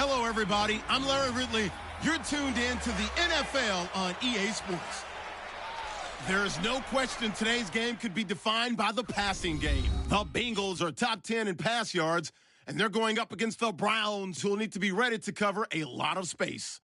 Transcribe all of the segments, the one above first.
Hello, everybody. I'm Larry Ridley. You're tuned in to the NFL on EA Sports. There is no question today's game could be defined by the passing game. The Bengals are top 10 in pass yards, and they're going up against the Browns, who will need to be ready to cover a lot of space.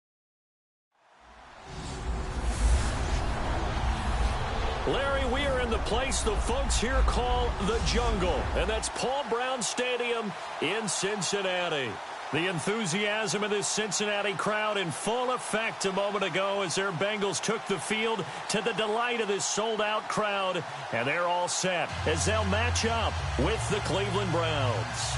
Larry, we are in the place the folks here call the Jungle, and that's Paul Brown Stadium in Cincinnati. The enthusiasm of this Cincinnati crowd in full effect a moment ago as their Bengals took the field to the delight of this sold-out crowd, and they're all set as they'll match up with the Cleveland Browns.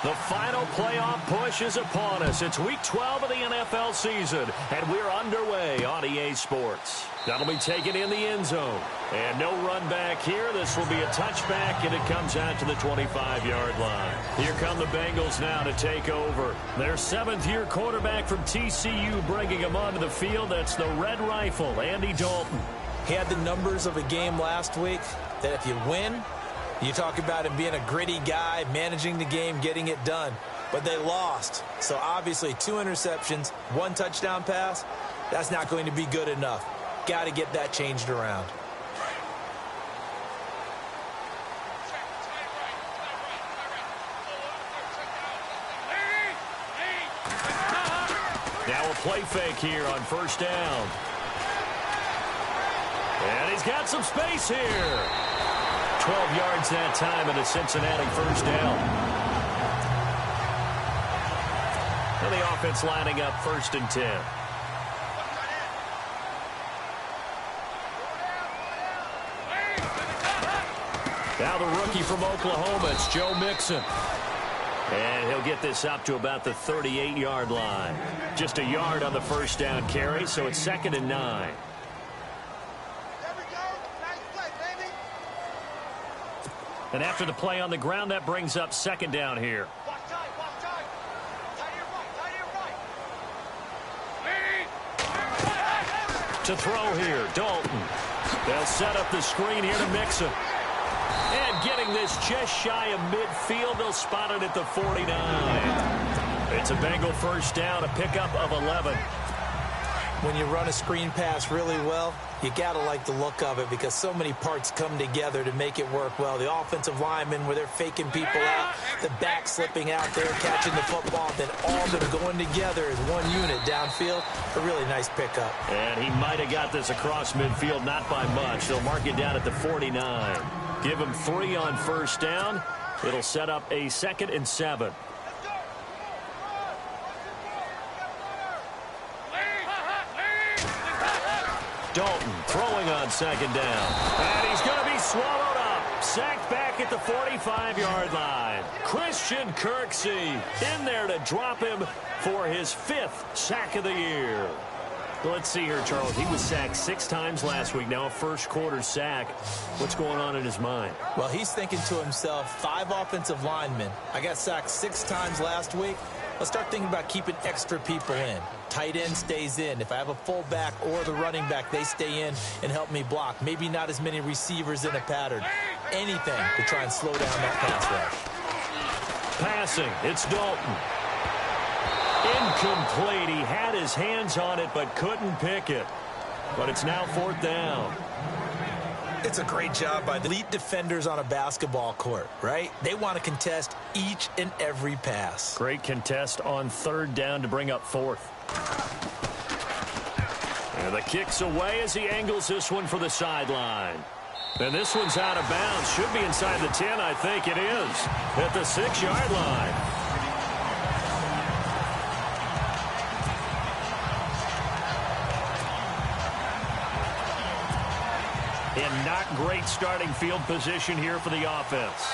The final playoff push is upon us. It's Week 12 of the NFL season, and we're underway on EA Sports. That'll be taken in the end zone. And no run back here. This will be a touchback, and it comes out to the 25-yard line. Here come the Bengals now to take over. Their seventh-year quarterback from TCU bringing him onto the field. That's the Red Rifle, Andy Dalton. He had the numbers of a game last week that if you win, you talk about him being a gritty guy, managing the game, getting it done. But they lost. So obviously 2 interceptions, 1 touchdown pass, that's not going to be good enough. Got to get that changed around. Now a play fake here on first down. And he's got some space here. 12 yards that time and a Cincinnati first down. And the offense lining up 1st and 10. Now the rookie from Oklahoma, it's Joe Mixon. And he'll get this up to about the 38-yard line. Just a yard on the first down carry, so it's 2nd and 9. And after the play on the ground, that brings up 2nd down here. To throw here, Dalton. They'll set up the screen here to Mixon. And getting this just shy of midfield, they'll spot it at the 49. It's a Bengal first down, a pickup of 11. When you run a screen pass really well, you got to like the look of it because so many parts come together to make it work well. The offensive linemen where they're faking people out, the back slipping out there, catching the football, then all of them going together as one unit downfield. A really nice pickup. And he might have got this across midfield, not by much. They'll mark it down at the 49. Give him 3 on first down. It'll set up a 2nd and 7. Dalton throwing on 2nd down. And he's going to be swallowed up. Sacked back at the 45-yard line. Christian Kirksey in there to drop him for his 5th sack of the year. Let's see here, Charles. He was sacked 6 times last week. Now a first-quarter sack. What's going on in his mind? Well, he's thinking to himself, 5 offensive linemen. I got sacked 6 times last week. Let's start thinking about keeping extra people in. Tight end stays in. If I have a fullback or the running back, they stay in and help me block. Maybe not as many receivers in a pattern. Anything to try and slow down that pass rush. Passing, it's Dalton. Incomplete. He had his hands on it but couldn't pick it. But it's now 4th down. It's a great job by the elite defenders on a basketball court, right? They want to contest each and every pass. Great contest on 3rd down to bring up 4th. And the kick's away as he angles this one for the sideline. And this one's out of bounds. Should be inside the 10, I think it is. At the 6-yard line. And not great starting field position here for the offense.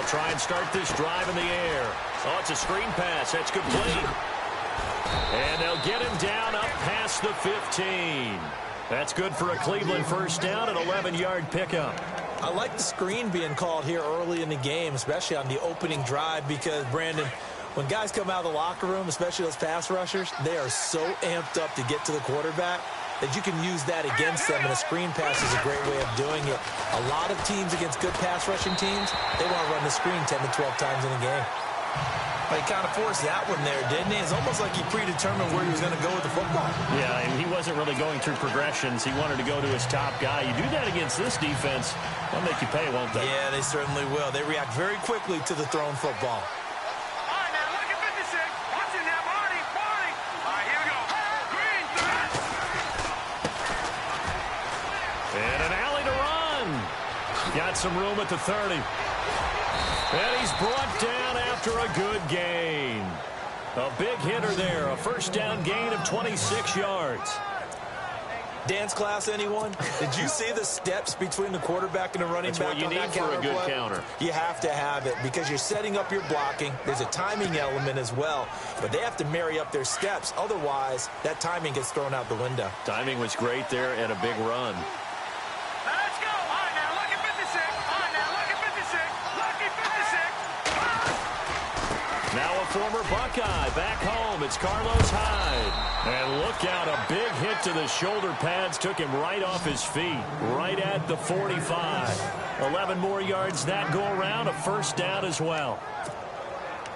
They'll try and start this drive in the air. Oh, it's a screen pass. That's complete. And they'll get him down up past the 15. That's good for a Cleveland first down, an 11-yard pickup. I like the screen being called here early in the game, especially on the opening drive, because, Brandon, when guys come out of the locker room, especially those pass rushers, they are so amped up to get to the quarterback that you can use that against them, and a screen pass is a great way of doing it. A lot of teams against good pass rushing teams, they want to run the screen 10 to 12 times in a game. But he kind of forced that one there, didn't he? It's almost like he predetermined where he was going to go with the football. Yeah, and he wasn't really going through progressions. He wanted to go to his top guy. You do that against this defense, they'll make you pay, won't they? Yeah, they certainly will. They react very quickly to the thrown football. All right, now look at 56. Watch it now, Marty. All right, here we go. Green, and an alley to run. Got some room at the 30. And he's brought down after a good gain. A big hitter there. A first down gain of 26 yards. Dance class, anyone? Did you see the steps between the quarterback and the running back? That's what you need for a good counter. You have to have it because you're setting up your blocking. There's a timing element as well, but they have to marry up their steps. Otherwise, that timing gets thrown out the window. Timing was great there and a big run. let's go. All right, now look at 56. All right, now look at 56. Lucky 56. Now a former Buckeye back home. It's Carlos Hyde. And look out, a big hit to the shoulder pads took him right off his feet, right at the 45. 11 more yards that go around, a first down as well.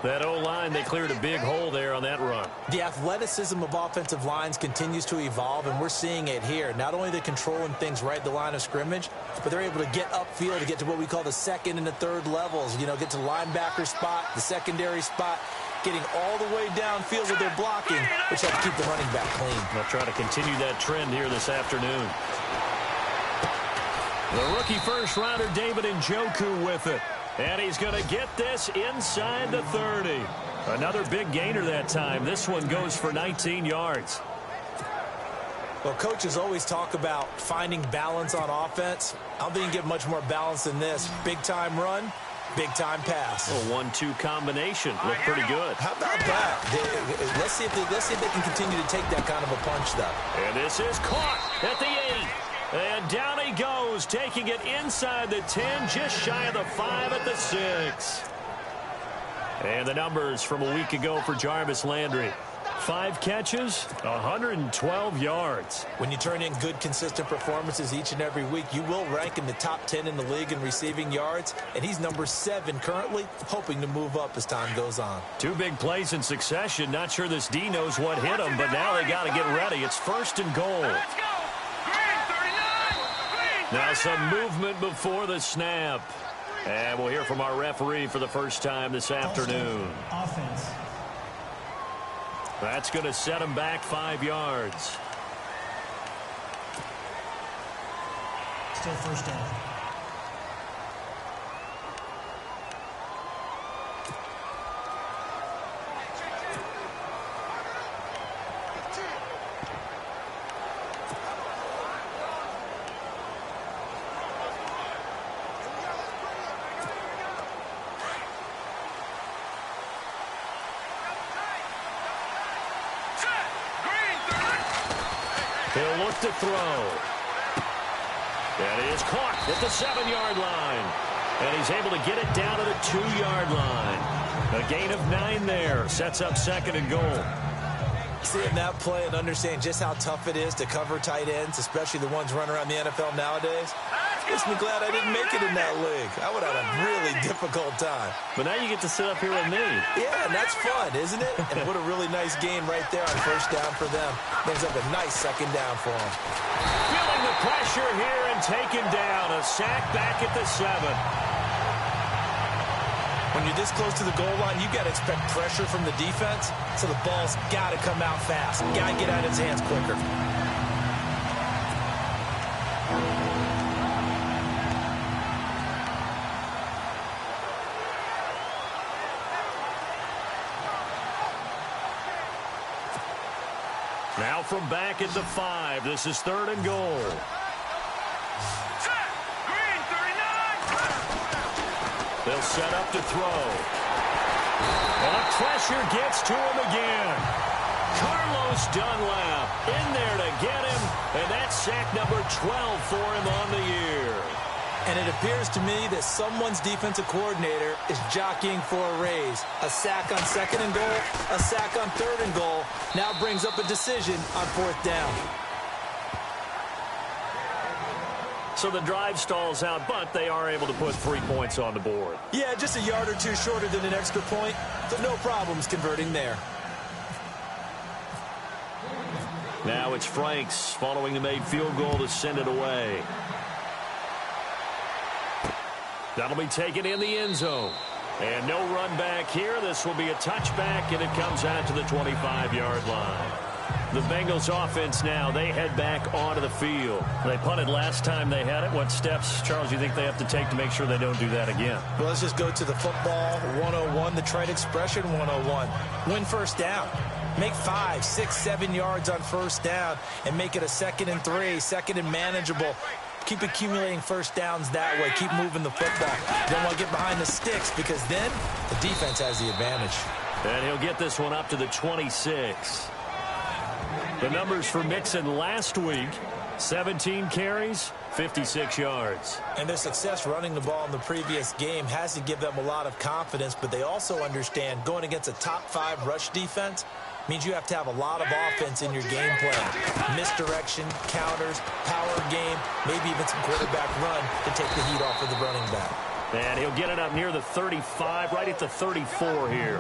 That O-line, they cleared a big hole there on that run. The athleticism of offensive lines continues to evolve, and we're seeing it here. Not only are they controlling things right at the line of scrimmage, but they're able to get upfield to get to what we call the second and the third levels. You know, get to the linebacker spot, the secondary spot, getting all the way downfield with their blocking, which helps keep the running back clean. They'll try to continue that trend here this afternoon. The rookie first-rounder David Njoku with it. And he's going to get this inside the 30. Another big gainer that time. This one goes for 19 yards. Well, coaches always talk about finding balance on offense. I don't think you get much more balance than this. Big-time run, big-time pass. A 1-2 combination. Looked pretty good. How about that? Let's see if they can continue to take that kind of a punch, though. And this is caught at the 8. And down he goes, taking it inside the 10, just shy of the 5 at the 6. And the numbers from a week ago for Jarvis Landry. 5 catches, 112 yards. When you turn in good, consistent performances each and every week, you will rank in the top 10 in the league in receiving yards. And he's number 7 currently, hoping to move up as time goes on. 2 big plays in succession. Not sure this D knows what hit him, but now they got to get ready. It's first and goal. Let's go. Now some movement before the snap. And we'll hear from our referee for the first time this afternoon. Offense. That's going to set him back 5 yards. Still first down. He'll look to throw. That is caught at the 7-yard line. And he's able to get it down to the 2-yard line. A gain of 9 there. Sets up second and goal. Seeing that play and understand just how tough it is to cover tight ends, especially the ones running around the NFL nowadays, makes me glad I didn't make it in that league. I would have had a really difficult time. But now you get to sit up here with me. Yeah, and that's fun, isn't it? And what a really nice game right there on first down for them. Brings up a nice second down for them. Feeling the pressure here and taken down. A sack back at the 7. When you're this close to the goal line, you got to expect pressure from the defense, so the ball's got to come out fast. Got to get out of his hands quicker. Now from back at the 5, this is third and goal. They'll set up to throw. And the pressure gets to him again. Carlos Dunlap in there to get him, and that's sack number 12 for him on the year. And it appears to me that someone's defensive coordinator is jockeying for a raise. A sack on 2nd and goal, a sack on 3rd and goal. Now brings up a decision on 4th down. So the drive stalls out, but they are able to put 3 points on the board. Yeah, just a yard or two shorter than an extra point, so no problems converting there. Now it's Franks following the made field goal to send it away. That'll be taken in the end zone. And no run back here. This will be a touchback, and it comes out to the 25-yard line. The Bengals offense now, they head back onto the field. They punted last time they had it. What steps, Charles, do you think they have to take to make sure they don't do that again? Well, let's just go to the football 101, the trite expression 101. Win 1st down. Make 5, 6, 7 yards on 1st down and make it a 2nd and 3, 2nd and manageable. Keep accumulating 1st downs that way. Keep moving the football. You don't want to get behind the sticks because then the defense has the advantage. And he'll get this one up to the 26. The numbers for Mixon last week, 17 carries, 56 yards. And their success running the ball in the previous game has to give them a lot of confidence, but they also understand going against a top 5 rush defense means you have to have a lot of offense in your game plan. Misdirection, counters, power game, maybe even some quarterback run to take the heat off of the running back. And he'll get it up near the 35, right at the 34 here.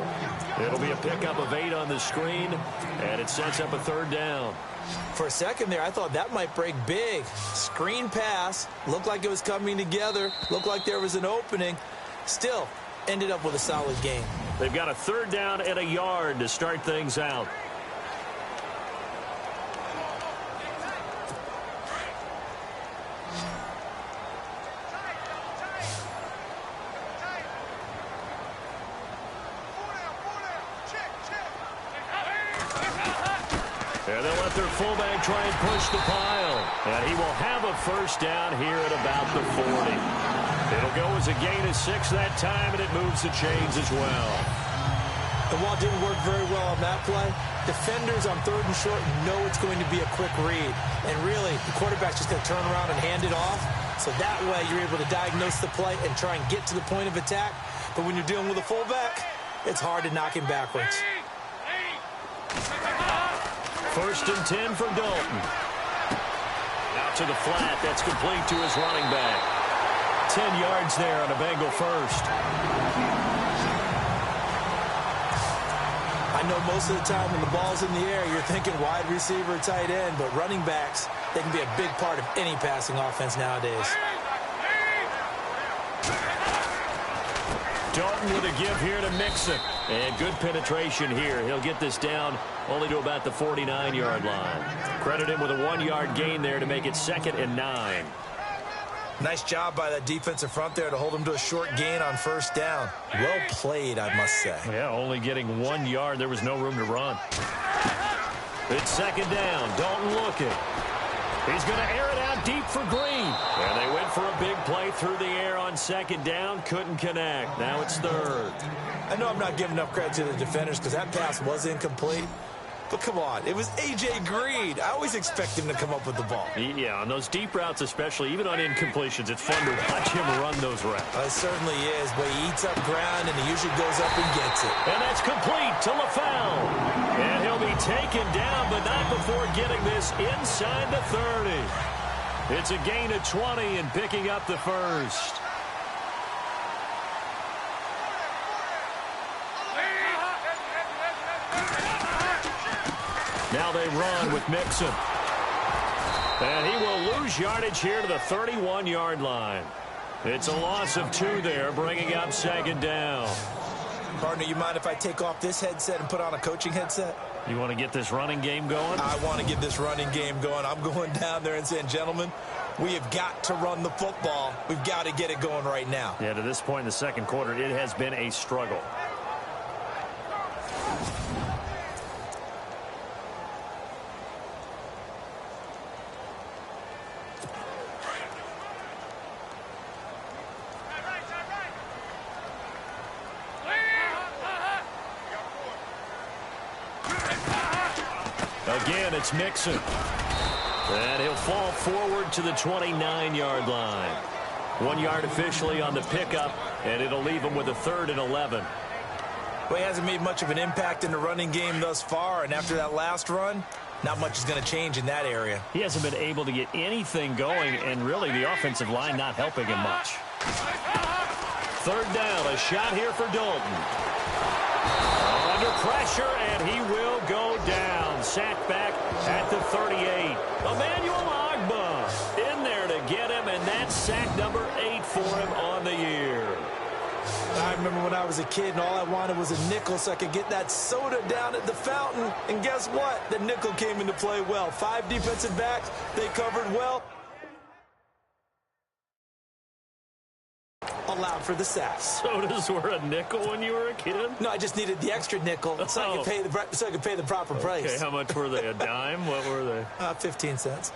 It'll be a pickup of 8 on the screen, and it sets up a 3rd down. For a second there, I thought that might break big. Screen pass, looked like it was coming together, looked like there was an opening. Still, ended up with a solid game. They've got a 3rd down and a yard to start things out. And they'll let their fullback try and push the pile. And he will have a 1st down here at about the 40. It'll go as a gain of 6 that time, and it moves the chains as well. And while it didn't work very well on that play, defenders on 3rd and short know it's going to be a quick read. And really, the quarterback's just going to turn around and hand it off. So that way, you're able to diagnose the play and try and get to the point of attack. But when you're dealing with a fullback, it's hard to knock him backwards. 1st and 10 for Dalton. Out to the flat. That's complete to his running back. 10 yards there on a Bengal 1st. I know most of the time when the ball's in the air, you're thinking wide receiver, tight end, but running backs, they can be a big part of any passing offense nowadays. Dalton with a give here to Mixon. And good penetration here. He'll get this down only to about the 49-yard line. Credit him with a 1-yard gain there to make it 2nd and 9. Nice job by that defensive front there to hold him to a short gain on 1st down. Well played, I must say. Yeah, only getting 1 yard. There was no room to run. It's 2nd down. Dalton looking. He's going to air it out deep for Green. And they went for a big play through the air on 2nd down. Couldn't connect. Now it's 3rd. I know I'm not giving enough credit to the defenders because that pass was incomplete. But come on, it was A.J. Green. I always expect him to come up with the ball. Yeah, on those deep routes especially, even on incompletions, it's fun to watch him run those routes. It certainly is, but he eats up ground and he usually goes up and gets it. And that's complete to LaFell. And he'll be taken down, but not before getting this inside the 30. It's a gain of 20 and picking up the 1st. Now they run with Mixon. And he will lose yardage here to the 31-yard line. It's a loss of 2 there, bringing up 2nd down. Partner, you mind if I take off this headset and put on a coaching headset? You want to get this running game going? I want to get this running game going. I'm going down there and saying, gentlemen, we have got to run the football. We've got to get it going right now. Yeah, to this point in the 2nd quarter, it has been a struggle. Again, it's Mixon. And he'll fall forward to the 29-yard line. 1 yard officially on the pickup, and it'll leave him with a 3rd and 11. Well, he hasn't made much of an impact in the running game thus far, and after that last run, not much is going to change in that area. He hasn't been able to get anything going, and really the offensive line not helping him much. 3rd down, a shot here for Dalton. Under pressure, and he will go down. Sacked back at the 38. Emmanuel Ogbah in there to get him, and that's sack number 8 for him on the year. I remember when I was a kid and all I wanted was a nickel so I could get that soda down at the fountain. And guess what? The nickel came into play well. 5 defensive backs, they covered well. Allowed for the sacks. Sodas were a nickel when you were a kid? No, I just needed the extra nickel so I could pay the proper price. Okay, how much were they? A dime? What were they? 15 cents.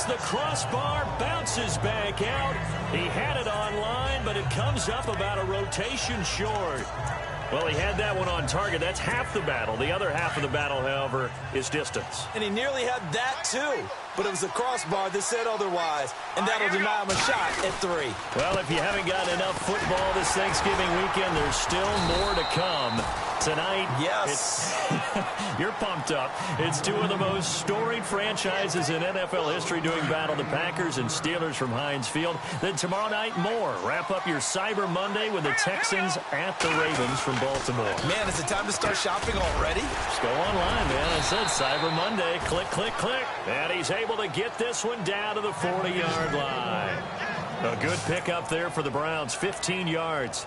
The crossbar, bounces back out. He had it on line, but it comes up about a rotation short. Well, he had that one on target. That's half the battle. The other half of the battle, however, is distance. And he nearly had that, too. But it was the crossbar that said otherwise. And that'll deny him a shot at 3. Well, if you haven't got enough football this Thanksgiving weekend, there's still more to come. Tonight, yes, you're pumped up. It's 2 of the most storied franchises in NFL history doing battle, the Packers and Steelers from Heinz Field. Then tomorrow night, more. Wrap up your Cyber Monday with the Texans at the Ravens from Baltimore. Man, is it time to start shopping already? Just go online, man. I said Cyber Monday. Click, click, click. And he's able to get this one down to the 40-yard line. A good pickup there for the Browns, 15 yards.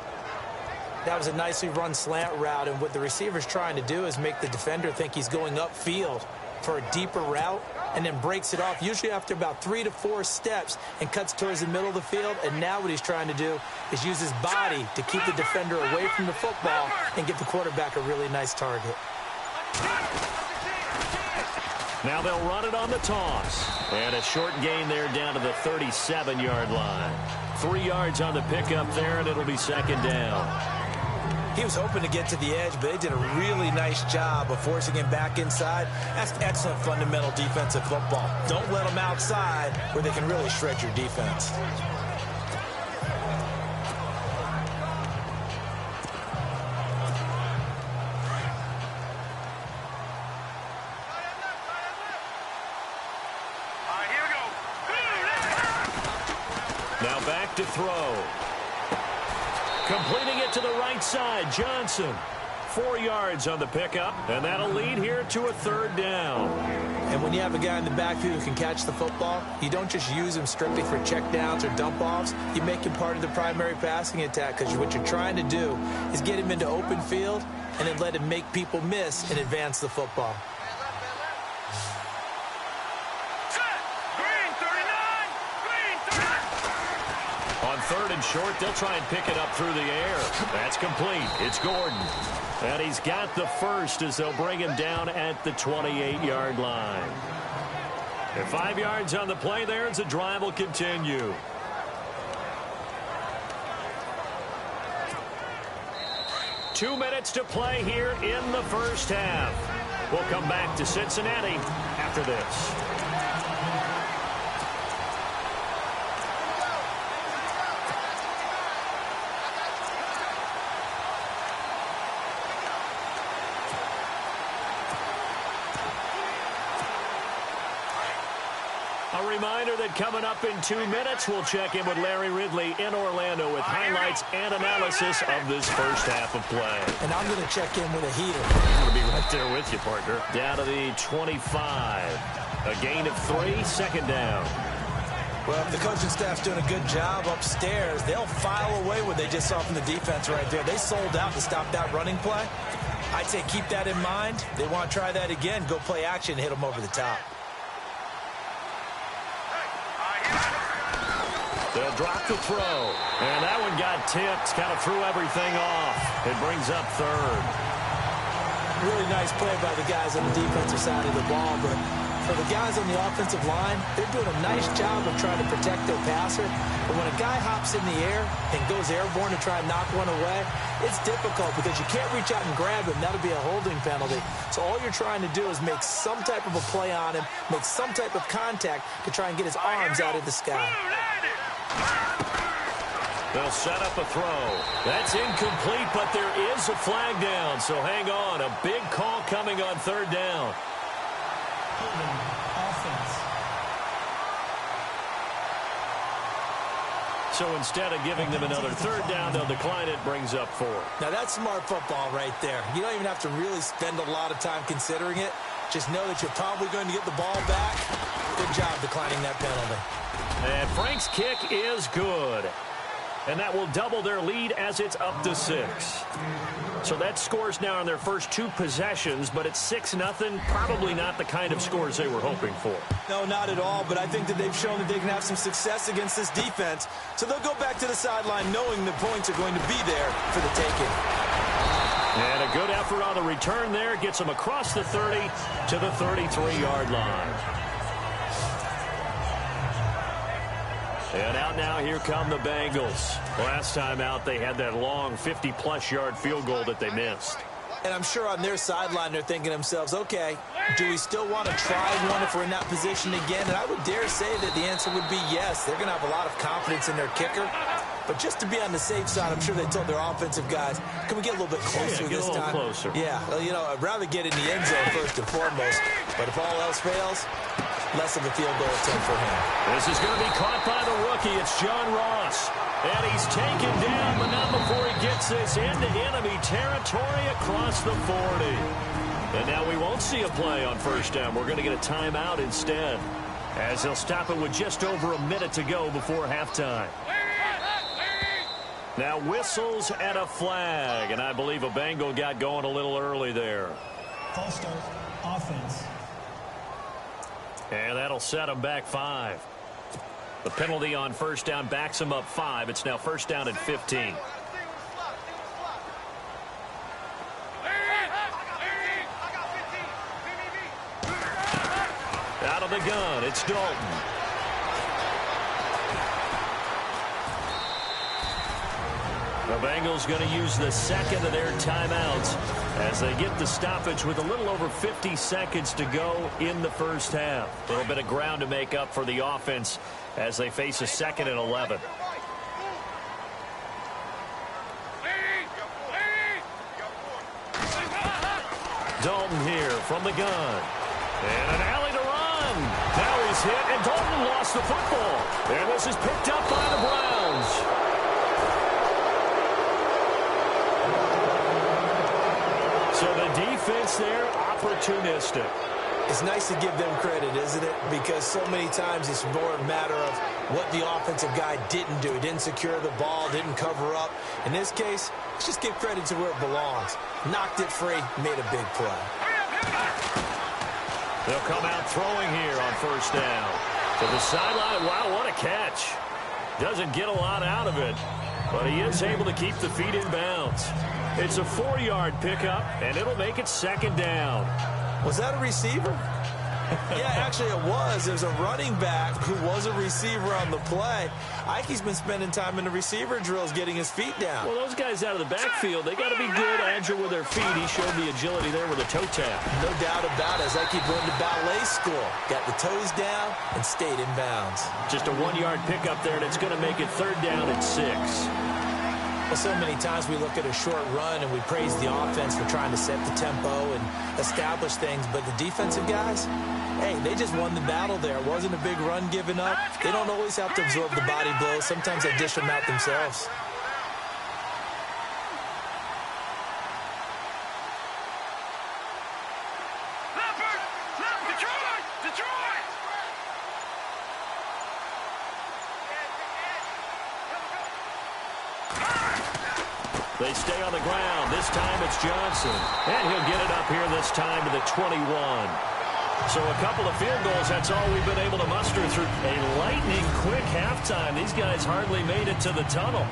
That was a nicely run slant route, and what the receiver's trying to do is make the defender think he's going upfield for a deeper route and then breaks it off, usually after about 3 to 4 steps, and cuts towards the middle of the field. And now what he's trying to do is use his body to keep the defender away from the football and give the quarterback a really nice target. Now they'll run it on the toss. And a short gain there down to the 37-yard line. 3 yards on the pickup there, and it'll be 2nd down. He was hoping to get to the edge, but they did a really nice job of forcing him back inside. That's excellent fundamental defensive football. Don't let them outside where they can really shred your defense. Now back to throw. Completing it to the right side, Johnson. 4 yards on the pickup, and that'll lead here to a 3rd down. And when you have a guy in the backfield who can catch the football, you don't just use him strictly for checkdowns or dump-offs. You make him part of the primary passing attack, because what you're trying to do is get him into open field and then let him make people miss and advance the football. On 3rd and short, they'll try and pick it up through the air. That's complete. It's Gordon. And he's got the first as they'll bring him down at the 28-yard line. And 5 yards on the play there as the drive will continue. Two minutes to play here in the first half. We'll come back to Cincinnati after this. A reminder that coming up in 2 minutes, we'll check in with Larry Ridley in Orlando with highlights and analysis of this first half of play. And I'm going to check in with a heater. I'm going to be right there with you, partner. Down to the 25. A gain of 3, 2nd down. Well, if the coaching staff's doing a good job upstairs, they'll file away what they just saw from the defense right there. They sold out to stop that running play. I'd say keep that in mind. They want to try that again. Go play action and hit them over the top. They'll drop the throw. And that one got tipped. Kind of threw everything off. It brings up 3rd. Really nice play by the guys on the defensive side of the ball, but For the guys on the offensive line, they're doing a nice job of trying to protect their passer. But when a guy hops in the air and goes airborne to try and knock one away, it's difficult because you can't reach out and grab him. That'll be a holding penalty. So all you're trying to do is make some type of a play on him, make some type of contact to try and get his arms out of the sky. They'll set up a throw. That's incomplete, but there is a flag down. So hang on. A big call coming on third down. Offense. So instead of giving them another third down, they'll decline it, brings up 4. Now that's smart football right there. You don't even have to really spend a lot of time considering it. Just know that you're probably going to get the ball back. Good job declining that penalty. And Frank's kick is good. And that will double their lead as it's up to 6. So that scores now on their first 2 possessions, but it's 6-0. Probably not the kind of scores they were hoping for. No, not at all, but I think that they've shown that they can have some success against this defense. So they'll go back to the sideline knowing the points are going to be there for the taking. And a good effort on the return there gets them across the 30 to the 33-yard line. And out now, here come the Bengals. Last time out, they had that long 50-plus yard field goal that they missed. And I'm sure on their sideline, they're thinking to themselves, okay, do we still want to try one if we're in that position again? And I would dare say that the answer would be yes. They're going to have a lot of confidence in their kicker. But just to be on the safe side, I'm sure they told their offensive guys, can we get a little bit closer this time? Closer. Yeah, well, you know, I'd rather get in the end zone first and foremost. But if all else fails, less of a field goal attempt for him. This is going to be caught by the rookie. It's John Ross. And he's taken down, but not before he gets this into enemy territory across the 40. And now we won't see a play on first down. We're going to get a timeout instead, as they'll stop it with just over a minute to go before halftime. Now whistles and a flag, and I believe a Bengal got going a little early there. False start. Offense. And that'll set them back 5. The penalty on first down backs them up 5. It's now first down and 15. Out of the gun, it's Dalton. The Bengals going to use the second of their timeouts as they get the stoppage with a little over 50 seconds to go in the first half. A little bit of ground to make up for the offense as they face a 2nd and 11. Dalton here from the gun. And an alley to run. Now he's hit, and Dalton lost the football. And this is picked up by the Browns. So the defense there, opportunistic. It's nice to give them credit, isn't it? Because so many times it's more a matter of what the offensive guy didn't do. He didn't secure the ball, didn't cover up. In this case, let's just give credit to where it belongs. Knocked it free, made a big play. They'll come out throwing here on first down. To the sideline. Wow, what a catch. Doesn't get a lot out of it, but he is able to keep the feet in bounds. It's a 4-yard pickup, and it'll make it second down. Was that a receiver? Yeah, actually it was. There's a running back who was a receiver on the play. Ike's been spending time in the receiver drills getting his feet down. Well, those guys out of the backfield, they got to be good, agile with their feet. He showed the agility there with a toe tap. No doubt about it. As Ike went to ballet school, got the toes down and stayed in bounds. Just a 1-yard pickup there, and it's going to make it third down and 6. Well, so many times we look at a short run and we praise the offense for trying to set the tempo and establish things, but the defensive guys, hey, they just won the battle there. It wasn't a big run given up. They don't always have to absorb the body blows. Sometimes they dish them out themselves. They stay on the ground. This time it's Johnson. And he'll get it up here this time to the 21. So a couple of field goals, that's all we've been able to muster through a lightning-quick halftime. These guys hardly made it to the tunnel.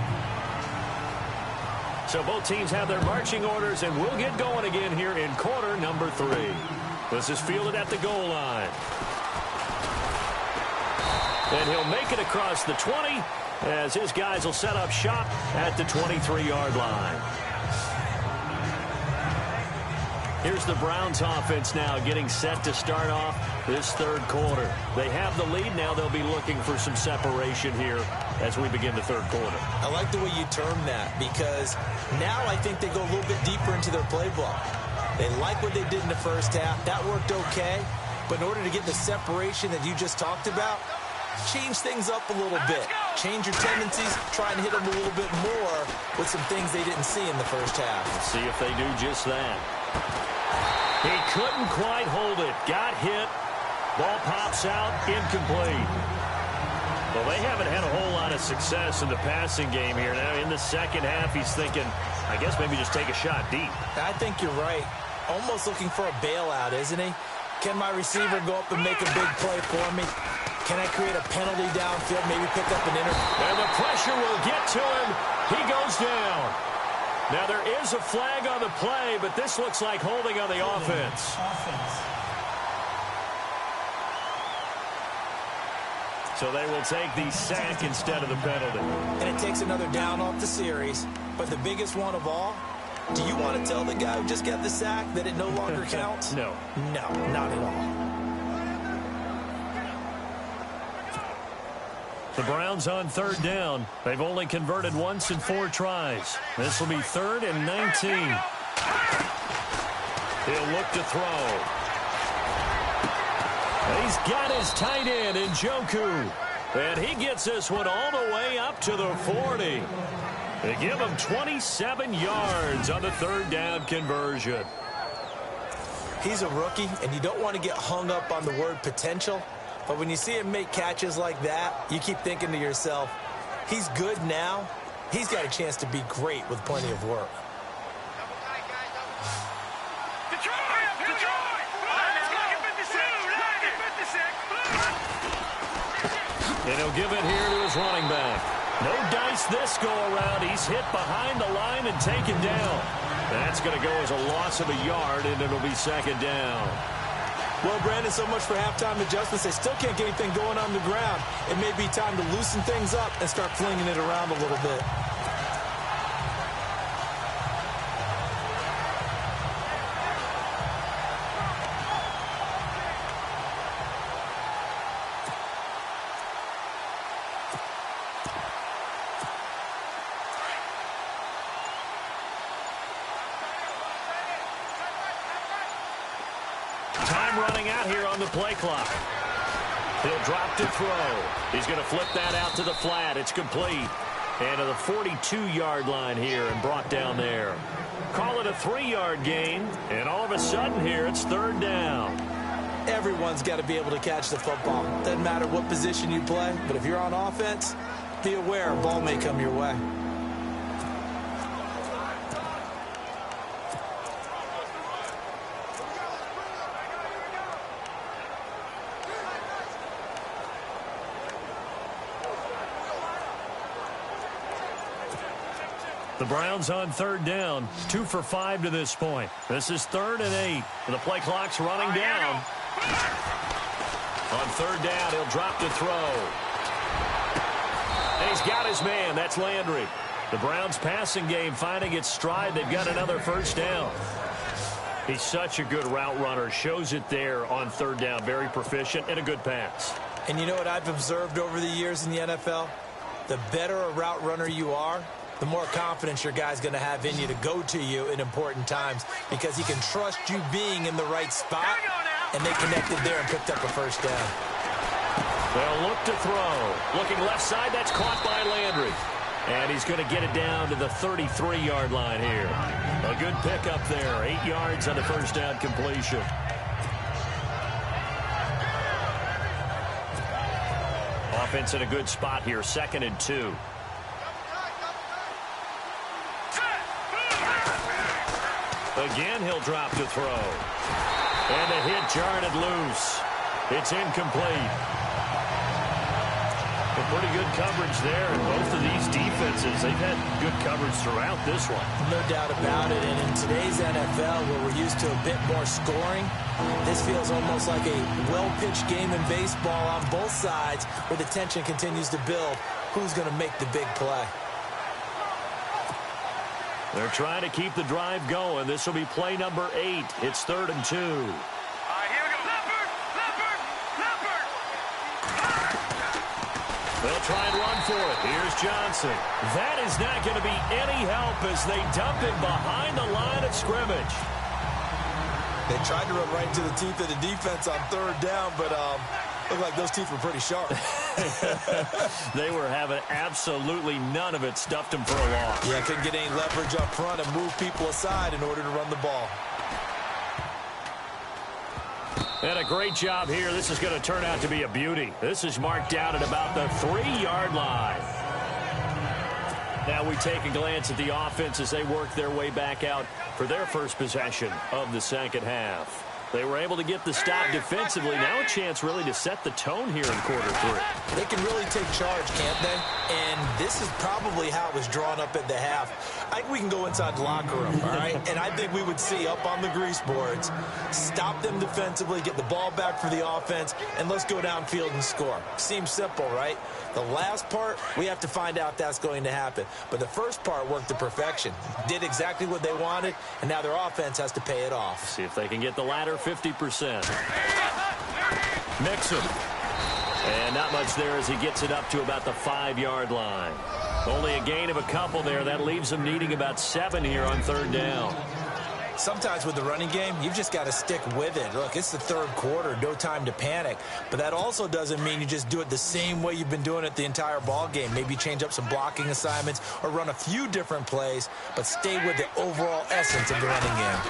So both teams have their marching orders, and we'll get going again here in quarter number 3. This is fielded at the goal line. And he'll make it across the 20 as his guys will set up shop at the 23-yard line. Here's the Browns offense now getting set to start off this third quarter. They have the lead now. They'll be looking for some separation here as we begin the third quarter. I like the way you term that because now I think they go a little bit deeper into their playbook. They like what they did in the first half. That worked okay. But in order to get the separation that you just talked about, change things up a little bit. Change your tendencies. Try and hit them a little bit more with some things they didn't see in the first half. Let's see if they do just that. He couldn't quite hold it. Got hit. Ball pops out. Incomplete. Well, they haven't had a whole lot of success in the passing game here. Now, in the second half, he's thinking, I guess maybe just take a shot deep. I think you're right. Almost looking for a bailout, isn't he? Can my receiver go up and make a big play for me? Can I create a penalty downfield, maybe pick up an interception? And the pressure will get to him. He goes down. Now, there is a flag on the play, but this looks like holding on the offense. So they will take the sack instead of the penalty. And it takes another down off the series. But the biggest one of all, do you want to tell the guy who just got the sack that it no longer counts? No. No, not at all. The Browns on third down. They've only converted once in 4 tries. This will be 3rd and 19. He'll look to throw. He's got his tight end in Njoku. And he gets this one all the way up to the 40. They give him 27 yards on the third down conversion. He's a rookie, and you don't want to get hung up on the word potential. But when you see him make catches like that, you keep thinking to yourself, he's good now. He's got a chance to be great with plenty of work. And he'll give it here to his running back. No dice this go-around. He's hit behind the line and taken down. That's going to go as a loss of a yard, and it'll be second down. Well, Brandon, so much for halftime adjustments. They still can't get anything going on the ground. It may be time to loosen things up and start flinging it around a little bit. Running out here on the play clock. He'll drop to throw. He's going to flip that out to the flat. It's complete. And to the 42-yard line here and brought down there. Call it a 3-yard gain. And all of a sudden here, it's third down. Everyone's got to be able to catch the football. Doesn't matter what position you play. But if you're on offense, be aware a ball may come your way. The Browns on third down, 2 for 5 to this point. This is 3rd and 8. And the play clock's running down. On third down, he'll drop to throw. And he's got his man. That's Landry. The Browns passing game finding its stride. They've got another first down. He's such a good route runner. Shows it there on third down. Very proficient and a good pass. And you know what I've observed over the years in the NFL? The better a route runner you are, the more confidence your guy's going to have in you to go to you in important times because he can trust you being in the right spot, and they connected there and picked up a first down. They'll look to throw. Looking left side, that's caught by Landry. And he's going to get it down to the 33-yard line here. A good pickup there. 8 yards on the first down completion. Offense in a good spot here. 2nd and 2. Again, he'll drop to throw. And the hit jarred it loose. It's incomplete. Well, pretty good coverage there, and both of these defenses, they've had good coverage throughout this one. No doubt about it, and in today's NFL, where we're used to a bit more scoring, this feels almost like a well-pitched game in baseball on both sides, where the tension continues to build. Who's going to make the big play? They're trying to keep the drive going. This will be play number 8. It's 3rd and 2. Here we go. Leopard! Leopard! Leopard! They'll try and run for it. Here's Johnson. That is not going to be any help as they dump him behind the line of scrimmage. They tried to run right into the teeth of the defense on 3rd down, but looked like those teeth were pretty sharp. They were having absolutely none of it. Stuffed him for a loss. Yeah, couldn't get any leverage up front and move people aside in order to run the ball. And a great job here. This is going to turn out to be a beauty. This is marked down at about the 3-yard line. Now we take a glance at the offense as they work their way back out for their first possession of the second half. They were able to get the stop defensively. Now a chance really to set the tone here in quarter 3. They can really take charge, can't they? And this is probably how it was drawn up at the half. I think we can go inside the locker room, all right? And I think we would see up on the grease boards, stop them defensively, get the ball back for the offense, and let's go downfield and score. Seems simple, right? The last part, we have to find out if that's going to happen. But the first part worked to perfection. Did exactly what they wanted, and now their offense has to pay it off. See if they can get the latter 50%. Mixon. And not much there as he gets it up to about the 5-yard line. Only a gain of a couple there. That leaves them needing about 7 here on 3rd down. Sometimes with the running game, you've just got to stick with it. Look, it's the 3rd quarter, no time to panic. But that also doesn't mean you just do it the same way you've been doing it the entire ball game. Maybe change up some blocking assignments or run a few different plays, but stay with the overall essence of the running game.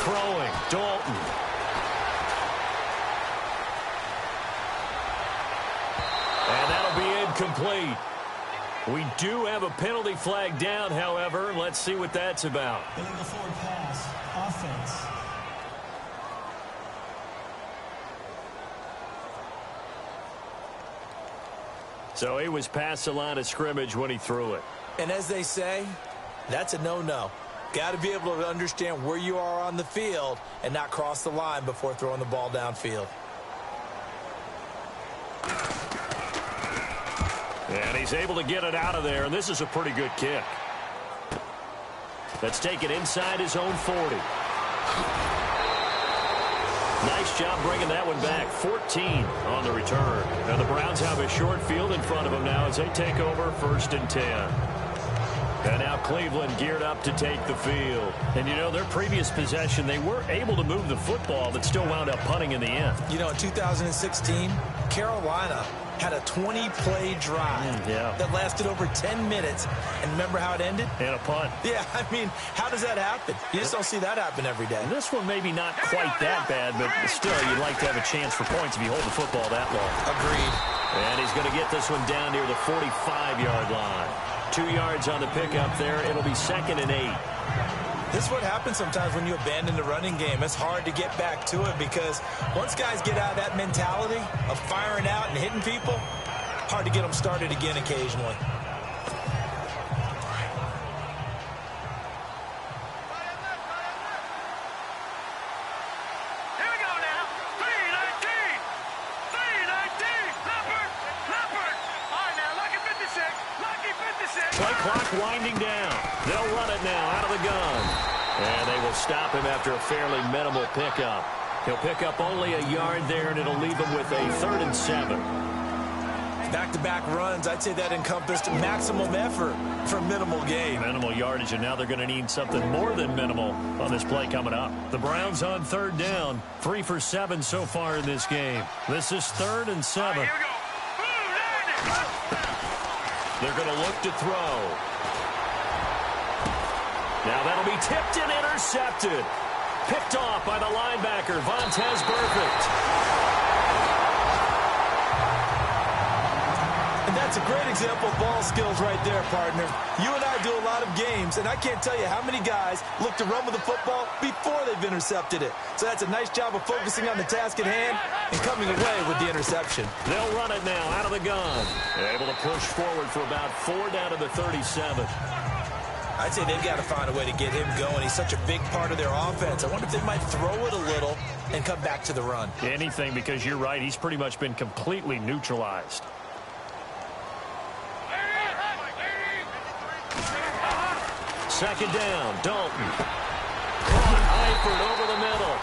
Throwing, Dalton. And that'll be incomplete. We do have a penalty flag down, however. Let's see what that's about. Illegal forward pass. Offense. So he was past the line of scrimmage when he threw it. And as they say, that's a no-no. Got to be able to understand where you are on the field and not cross the line before throwing the ball downfield. And he's able to get it out of there, and this is a pretty good kick. Let's take it inside his own 40. Nice job bringing that one back. 14 on the return. Now the Browns have a short field in front of them now as they take over 1st and 10. And now Cleveland geared up to take the field. And, you know, their previous possession, they were able to move the football but still wound up punting in the end. You know, in 2016, Carolina had a 20-play drive that lasted over 10 minutes. And remember how it ended? And a punt. Yeah, I mean, how does that happen? You just don't see that happen every day. And this one maybe not quite that bad, but still, you'd like to have a chance for points if you hold the football that long. Agreed. And he's going to get this one down near the 45-yard line. 2 yards on the pickup there. It'll be 2nd and 8. This is what happens sometimes when you abandon the running game. It's hard to get back to it because once guys get out of that mentality of firing out and hitting people, hard to get them started again occasionally. Here we go now. 319. 319. Leopard. Leopard. All right, now, lucky 56. Lucky 56. Play clock winding down. They'll run it now out of the gun. And they will stop him after a fairly minimal pickup. He'll pick up only a yard there, and it'll leave him with a 3rd and 7. Back-to-back runs, I'd say that encompassed maximum effort for minimal gain. Minimal yardage, and now they're going to need something more than minimal on this play coming up. The Browns on 3rd down. 3 for 7 so far in this game. This is 3rd and 7. Here we go. They're going to look to throw. Now that'll be tipped and intercepted. Picked off by the linebacker, Vontaze And that's That's a great example of ball skills right there, partner. You and I do a lot of games, and I can't tell you how many guys look to run with the football before they've intercepted it. So that's a nice job of focusing on the task at hand and coming away with the interception. They'll run it now out of the gun. They're able to push forward for about 4 down to the 37. I'd say they've got to find a way to get him going. He's such a big part of their offense. I wonder if they might throw it a little and come back to the run. Anything, because you're right. He's pretty much been completely neutralized. Second down, Dalton. Caught Eifert over the middle.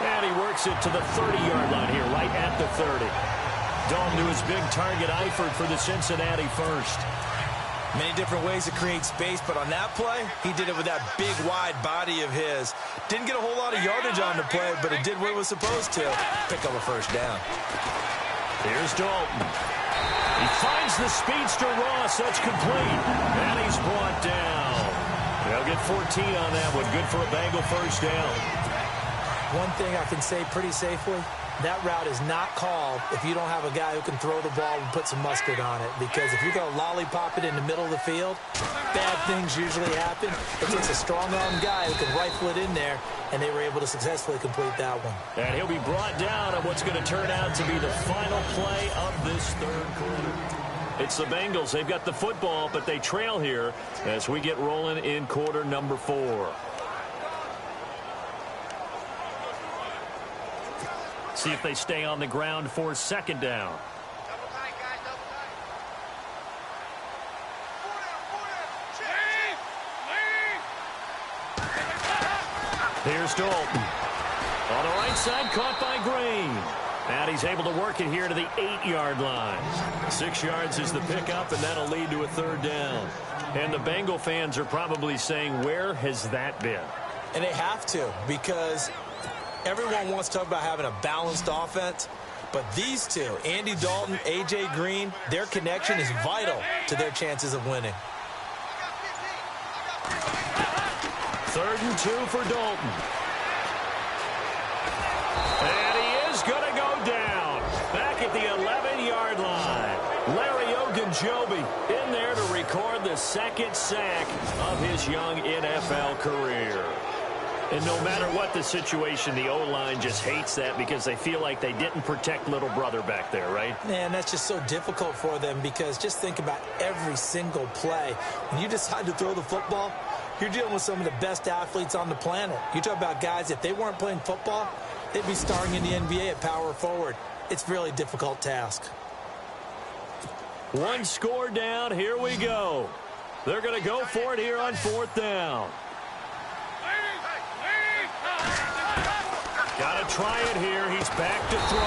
And he works it to the 30-yard line here, right at the 30. Dalton to his big target, Eifert, for the Cincinnati first. Many different ways to create space, but on that play, he did it with that big, wide body of his. Didn't get a whole lot of yardage on the play, but it did what it was supposed to. Pick up a first down. Here's Dalton. He finds the speedster Ross. That's complete. And he's brought down. They'll get 14 on that one. Good for a Bengal first down. One thing I can say pretty safely, that route is not called if you don't have a guy who can throw the ball and put some mustard on it. Because if you're going to lollipop it in the middle of the field, bad things usually happen. It takes a strong-armed guy who can rifle it in there, and they were able to successfully complete that one. And he'll be brought down on what's going to turn out to be the final play of this third quarter. It's the Bengals. They've got the football, but they trail here as we get rolling in quarter number 4. See if they stay on the ground for second down. Here's Dalton. On the right side, caught by Green. And he's able to work it here to the 8-yard line. 6 yards is the pickup, and that'll lead to a third down. And the Bengal fans are probably saying, where has that been? And they have to, because everyone wants to talk about having a balanced offense, but these two, Andy Dalton, A.J. Green, their connection is vital to their chances of winning. 3rd and 2 for Dalton. And he is going to go down. Back at the 11-yard line. Larry Ogunjobi in there to record the 2nd sack of his young NFL career. And no matter what the situation, the O-line just hates that because they feel like they didn't protect little brother back there, right? Man, that's just so difficult for them because just think about every single play. When you decide to throw the football, you're dealing with some of the best athletes on the planet. You talk about guys, if they weren't playing football, they'd be starring in the NBA at power forward. It's a really difficult task. 1 score down. Here we go. They're going to go for it here on 4th down. Got to try it here. He's back to throw.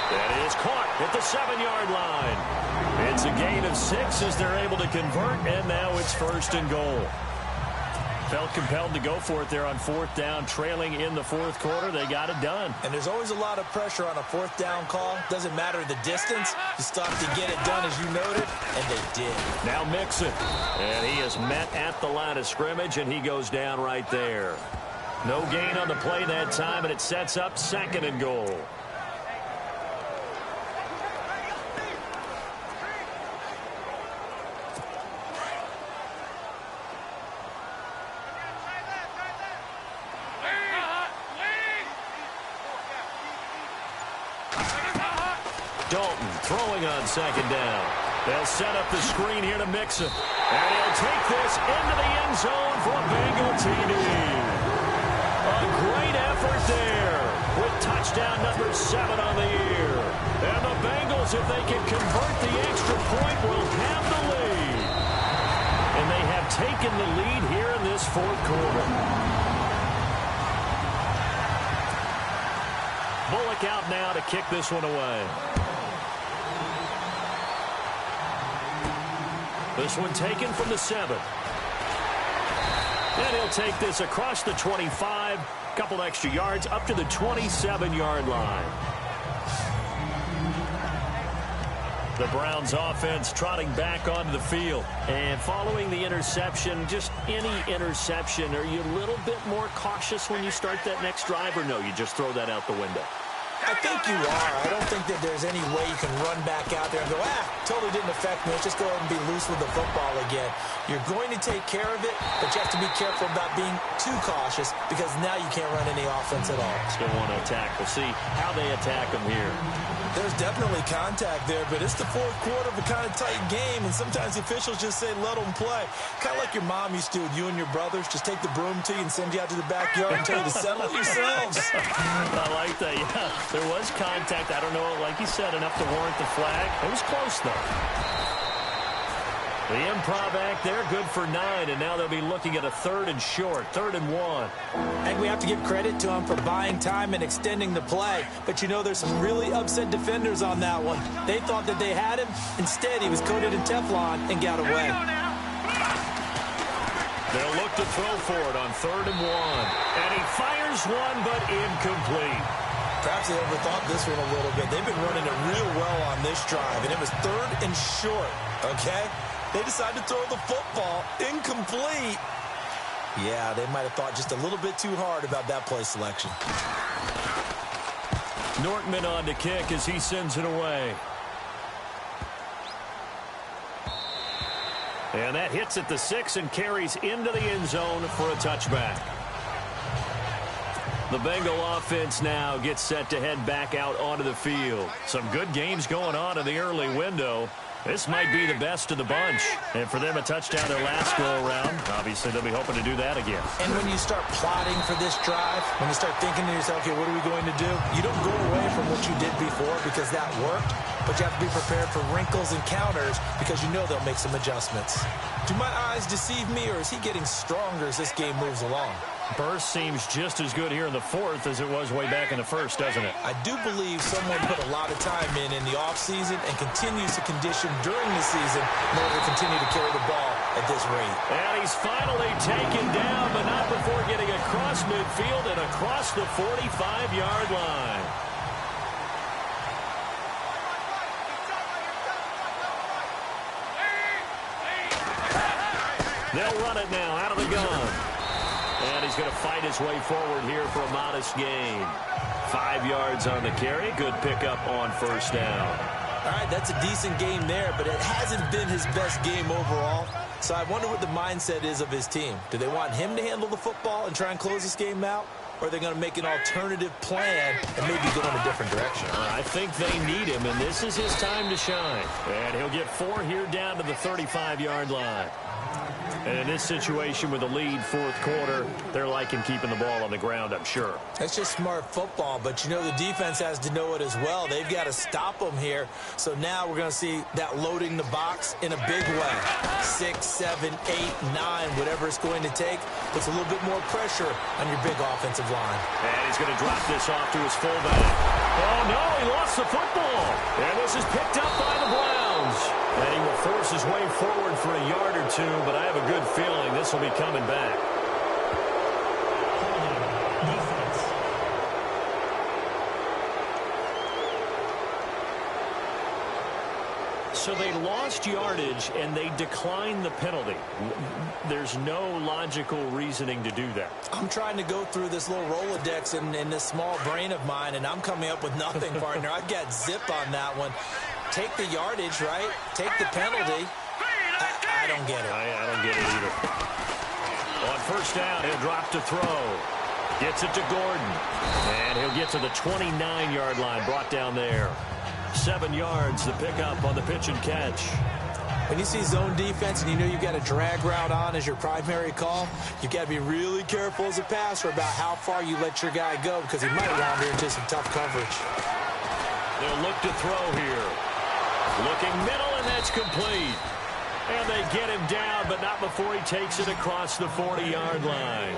That is caught at the 7-yard line. It's a gain of 6 as they're able to convert, and now it's 1st and goal. Felt compelled to go for it there on 4th down, trailing in the 4th quarter. They got it done. And there's always a lot of pressure on a 4th down call. Doesn't matter the distance. You stop to get it done, as you noted, and they did. Now Mixon. And he is met at the line of scrimmage, and he goes down right there. No gain on the play that time, and it sets up 2nd and goal. Dalton throwing on 2nd down. They'll set up the screen here to Mixon. And he'll take this into the end zone for a Bengal TD. A great effort there with touchdown number 7 on the year. And the Bengals, if they can convert the extra point, will have the lead. And they have taken the lead here in this 4th quarter. Bullock out now to kick this one away. This one taken from the 7. And he'll take this across the 25, couple extra yards, up to the 27-yard line. The Browns offense trotting back onto the field. And following the interception, just any interception, are you a little bit more cautious when you start that next drive, or no, you just throw that out the window? I think you are. I don't think that there's any way you can run back out there and go, totally didn't affect me. Let's just go ahead and be loose with the football again. You're going to take care of it, but you have to be careful about being too cautious because now you can't run any offense at all. Still want to attack. We'll see how they attack them here. There's definitely contact there, but it's the fourth quarter of a kind of tight game, and sometimes the officials just say, let them play. Kind of like your mom used to with you and your brothers. Just take the broom to you and send you out to the backyard and tell you to settle yourselves. I like that, yeah. There was contact. I don't know, like you said, enough to warrant the flag. It was close, though. The improv act there, good for 9, and now they'll be looking at a 3rd and short, 3rd and 1. And we have to give credit to him for buying time and extending the play. But, you know, there's some really upset defenders on that one. They thought that they had him. Instead, he was coated in Teflon and got away. They'll look to throw for it on 3rd and 1. And he fires one, but incomplete. Perhaps they overthought this one a little bit. They've been running it real well on this drive, and it was 3rd and short, okay? They decided to throw the football incomplete. Yeah, they might have thought just a little bit too hard about that play selection. Nortman on to kick as he sends it away. And that hits at the 6 and carries into the end zone for a touchback. The Bengal offense now gets set to head back out onto the field. Some good games going on in the early window. This might be the best of the bunch. And for them, a touchdown their last go-around. Obviously, they'll be hoping to do that again. And when you start plotting for this drive, when you start thinking to yourself, okay, what are we going to do? You don't go away from what you did before because that worked, but you have to be prepared for wrinkles and counters because you know they'll make some adjustments. Do my eyes deceive me, or is he getting stronger as this game moves along? Burst seems just as good here in the 4th as it was way back in the 1st, doesn't it? I do believe someone put a lot of time in the offseason and continues to condition during the season in order to continue to carry the ball at this rate. And he's finally taken down, but not before getting across midfield and across the 45-yard line. They'll run it now out of the gun. And he's going to fight his way forward here for a modest gain. 5 yards on the carry. Good pickup on 1st down. All right, that's a decent game there, but it hasn't been his best game overall. So I wonder what the mindset is of his team. Do they want him to handle the football and try and close this game out? Or are they going to make an alternative plan and maybe go in a different direction? I think they need him, and this is his time to shine. And he'll get 4 here down to the 35-yard line. And in this situation with the lead 4th quarter, they're liking keeping the ball on the ground, I'm sure. That's just smart football, but you know the defense has to know it as well. They've got to stop them here. So now we're going to see that loading the box in a big way. 6, 7, 8, 9, whatever it's going to take, puts a little bit more pressure on your big offensive line. And he's going to drop this off to his fullback. Oh, no, he lost the football. And this is picked up by the Browns. And he will force his way forward for a yard or 2, but I have a good feeling this will be coming back. So they lost yardage, and they declined the penalty. There's no logical reasoning to do that. I'm trying to go through this little Rolodex in this small brain of mine, and I'm coming up with nothing, partner. I've got zip on that one. Take the yardage, right? Take the penalty. I don't get it. I don't get it either. On 1st down, he'll drop to throw. Gets it to Gordon. And he'll get to the 29-yard line, brought down there. 7 yards, the pickup on the pitch and catch. When you see zone defense and you know you've got a drag route on as your primary call, you've got to be really careful as a passer about how far you let your guy go because he might wander into some tough coverage. They'll look to throw here. Looking middle, and that's complete. And they get him down, but not before he takes it across the 40-yard line.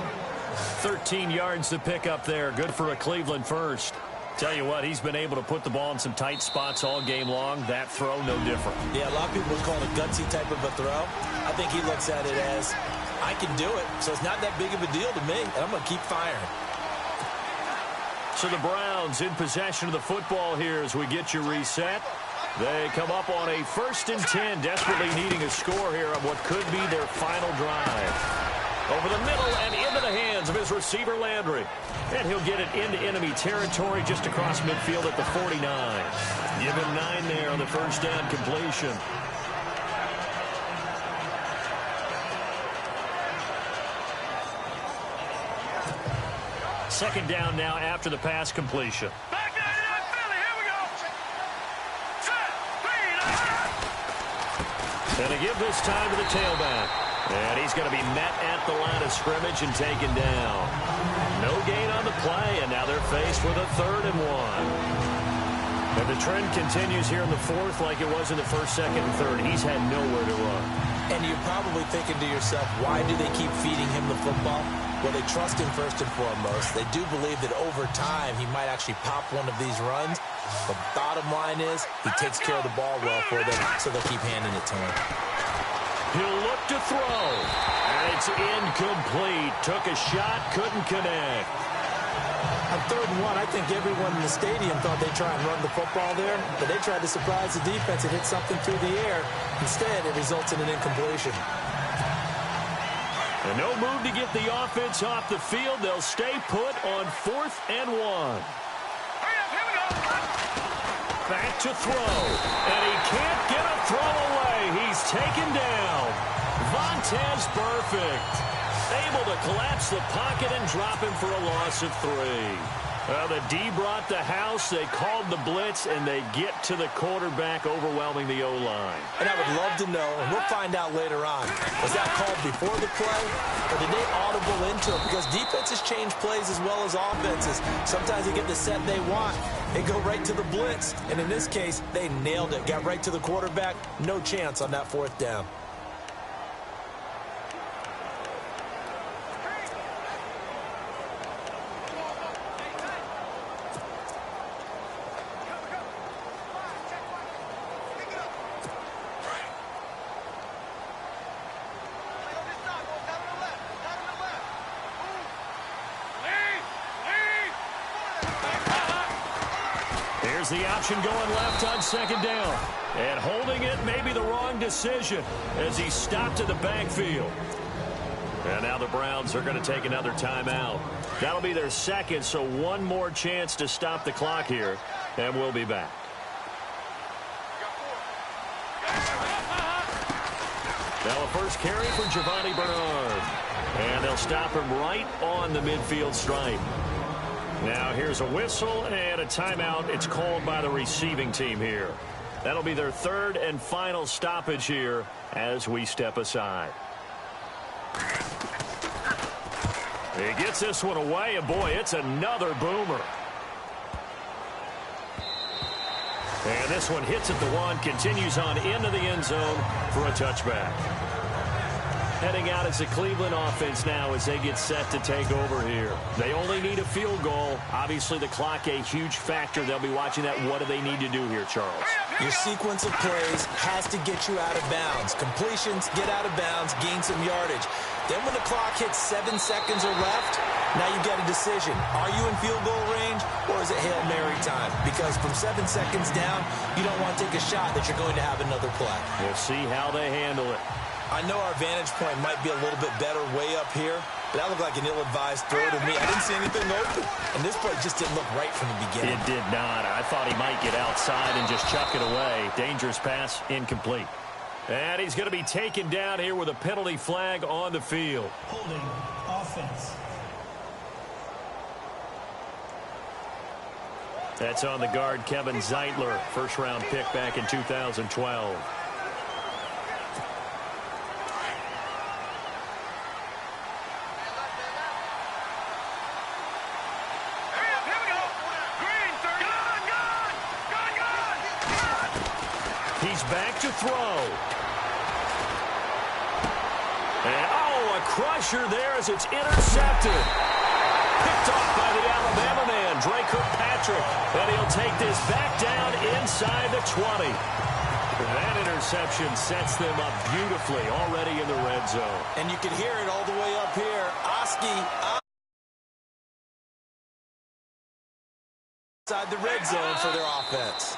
13 yards to pick up there. Good for a Cleveland first. Tell you what, he's been able to put the ball in some tight spots all game long. That throw, no different. Yeah, a lot of people would call it a gutsy type of a throw. I think he looks at it as, I can do it, so it's not that big of a deal to me, and I'm going to keep firing. So the Browns in possession of the football here as we get you reset. They come up on a 1st and 10, desperately needing a score here on what could be their final drive. Over the middle and into the hands of his receiver, Landry. And he'll get it into enemy territory just across midfield at the 49. Give him 9 there on the first down completion. Second down now after the pass completion. Back 99 Philly, here we go. Set, And they give this time to the tailback. And he's going to be met at the line of scrimmage and taken down. No gain on the play, and now they're faced with a 3rd and 1. And the trend continues here in the 4th like it was in the 1st, 2nd, and 3rd. He's had nowhere to run. And you're probably thinking to yourself, why do they keep feeding him the football? Well, they trust him first and foremost. They do believe that over time he might actually pop one of these runs. But bottom line is he takes care of the ball well for them, so they'll keep handing it to him. He'll look to throw. And it's incomplete. Took a shot, couldn't connect. On 3rd and 1, I think everyone in the stadium thought they'd try and run the football there, but they tried to surprise the defense and hit something through the air. Instead, it results in an incompletion. And no move to get the offense off the field. They'll stay put on 4th and 1. Back to throw. And he can't get a throw away. He's taken down. Vontaze Burfict able to collapse the pocket and drop him for a loss of 3. The D brought the house. They called the blitz, and they get to the quarterback, overwhelming the O-line. And I would love to know, and we'll find out later on, was that called before the play, or did they audible into it? Because defenses change plays as well as offenses. Sometimes they get the set they want. They go right to the blitz, and in this case, they nailed it. Got right to the quarterback. No chance on that 4th down. Here's the option going left on 2nd down. And holding it may be the wrong decision as he stopped in the backfield. And now the Browns are going to take another timeout. That'll be their 2nd, so one more chance to stop the clock here. And we'll be back. Now a first carry for Giovanni Bernard. And they'll stop him right on the midfield stripe. Now here's a whistle and a timeout. It's called by the receiving team here. That'll be their 3rd and final stoppage here as we step aside. He gets this one away, and boy, it's another boomer. And this one hits at the 1, continues on into the end zone for a touchback. Heading out as the Cleveland offense now as they get set to take over here. They only need a field goal. Obviously, the clock a huge factor. They'll be watching that. What do they need to do here, Charles? Your sequence of plays has to get you out of bounds. Completions, get out of bounds, gain some yardage. Then when the clock hits 7 seconds or left, now you get a decision. Are you in field goal range, or is it Hail Mary time? Because from 7 seconds down, you don't want to take a shot that you're going to have another play. We'll see how they handle it. I know our vantage point might be a little bit better way up here, but that looked like an ill-advised throw to me. I didn't see anything open, and this play just didn't look right from the beginning. It did not. I thought he might get outside and just chuck it away. Dangerous pass, incomplete. And he's going to be taken down here with a penalty flag on the field. Holding offense. That's on the guard, Kevin Zeitler, first-round pick back in 2012. Back to throw. And, a crusher there as it's intercepted. Picked off by the Alabama man, Dre Kirkpatrick. And he'll take this back down inside the 20. That interception sets them up beautifully already in the red zone. And you can hear it all the way up here. Oski inside the red zone for their offense.